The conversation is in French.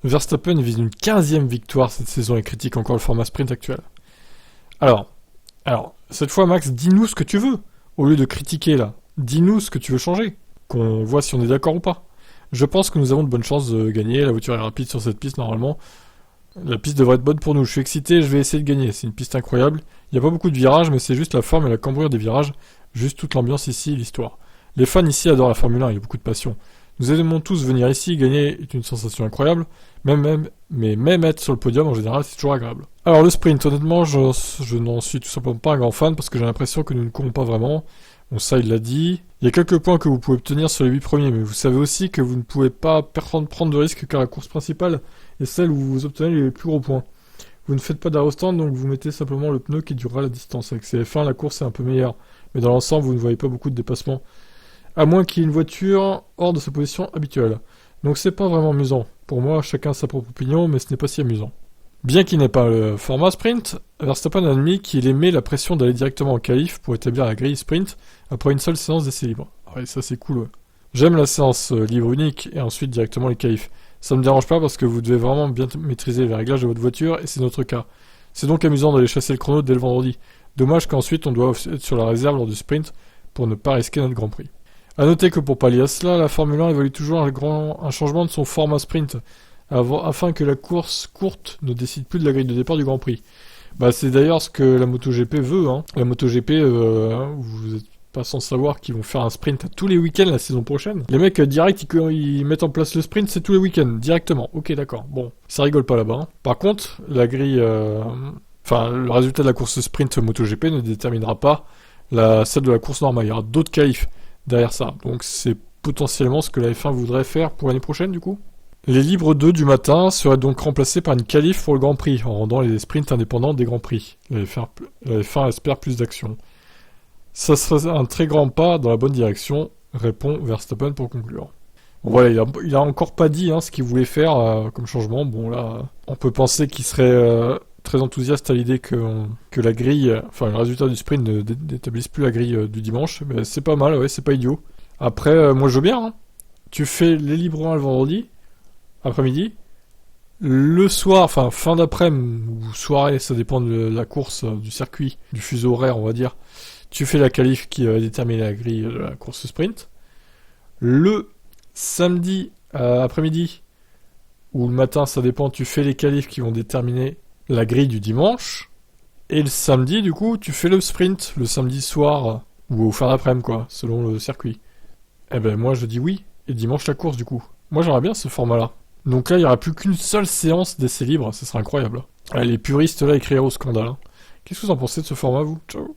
Verstappen vise une 15e victoire cette saison et critique encore le format sprint actuel. Alors, cette fois Max, dis-nous ce que tu veux. Au lieu de critiquer là, dis-nous ce que tu veux changer. Qu'on voit si on est d'accord ou pas. Je pense que nous avons de bonnes chances de gagner, la voiture est rapide sur cette piste normalement. La piste devrait être bonne pour nous, je suis excité, je vais essayer de gagner, c'est une piste incroyable. Il n'y a pas beaucoup de virages, mais c'est juste la forme et la cambrure des virages, juste toute l'ambiance ici, l'histoire. Les fans ici adorent la Formule 1, il y a beaucoup de passion. Nous aimons tous venir ici, gagner est une sensation incroyable, mais même être sur le podium en général, c'est toujours agréable. Alors le sprint, honnêtement, je n'en suis tout simplement pas un grand fan, parce que j'ai l'impression que nous ne courons pas vraiment. Bon, ça, il l'a dit. Il y a quelques points que vous pouvez obtenir sur les 8 premiers, mais vous savez aussi que vous ne pouvez pas prendre de risques car la course principale est celle où vous obtenez les plus gros points. Vous ne faites pas d'arrêt au stand, donc vous mettez simplement le pneu qui durera la distance. Avec ces F1, la course est un peu meilleure, mais dans l'ensemble, vous ne voyez pas beaucoup de dépassements. À moins qu'il y ait une voiture hors de sa position habituelle. Donc c'est pas vraiment amusant. Pour moi, chacun a sa propre opinion, mais ce n'est pas si amusant. Bien qu'il n'ait pas le format sprint, Verstappen a admis qu'il aimait la pression d'aller directement en qualif pour établir la grille sprint après une seule séance d'essai libre. Ah ouais, ça c'est cool, ouais. J'aime la séance libre unique et ensuite directement les qualifs. Ça me dérange pas parce que vous devez vraiment bien maîtriser les réglages de votre voiture et c'est notre cas. C'est donc amusant d'aller chasser le chrono dès le vendredi. Dommage qu'ensuite on doit être sur la réserve lors du sprint pour ne pas risquer notre Grand Prix. A noter que pour pallier à cela, la Formule 1 évalue toujours un changement de son format sprint afin que la course courte ne décide plus de la grille de départ du Grand Prix. Bah, c'est d'ailleurs ce que la MotoGP veut. Hein. La MotoGP, vous n'êtes pas sans savoir qu'ils vont faire un sprint tous les week-ends la saison prochaine. Les mecs, direct, ils mettent en place le sprint, c'est tous les week-ends, directement. Ok, d'accord. Bon, ça rigole pas là-bas. Hein. Par contre, la grille... le résultat de la course sprint MotoGP ne déterminera pas celle de la course normale. Il y aura d'autres qualifs derrière ça. Donc c'est potentiellement ce que la F1 voudrait faire pour l'année prochaine, du coup. Les libres 2 du matin seraient donc remplacés par une qualif pour le Grand Prix, en rendant les sprints indépendants des Grands Prix. La F1 espère plus d'action. Ça serait un très grand pas dans la bonne direction, répond Verstappen pour conclure. Bon, voilà, il a encore pas dit ce qu'il voulait faire comme changement. Bon là, on peut penser qu'il serait très enthousiaste à l'idée que la grille, le résultat du sprint ne n'établisse plus la grille du dimanche. Mais c'est pas mal, ouais, c'est pas idiot. Après, moi je veux bien. Hein. Tu fais les libres 1 le vendredi, après-midi. Le soir, fin d'après-midi ou soirée, ça dépend de la course, du circuit, du fuseau horaire, on va dire. Tu fais la qualif qui va déterminer la grille de la course sprint. Le samedi après-midi ou le matin, ça dépend, tu fais les qualifs qui vont déterminer la grille du dimanche. Et le samedi, du coup, tu fais le sprint, le samedi soir ou au fin d'après-midi, quoi, selon le circuit. Eh ben, moi, je dis oui. Et dimanche, la course, du coup. Moi, j'aimerais bien ce format-là. Donc là, il n'y aura plus qu'une seule séance d'essai libre, ça serait incroyable. Les puristes, là, ils crieront au scandale. Qu'est-ce que vous en pensez de ce format, vous ? Ciao.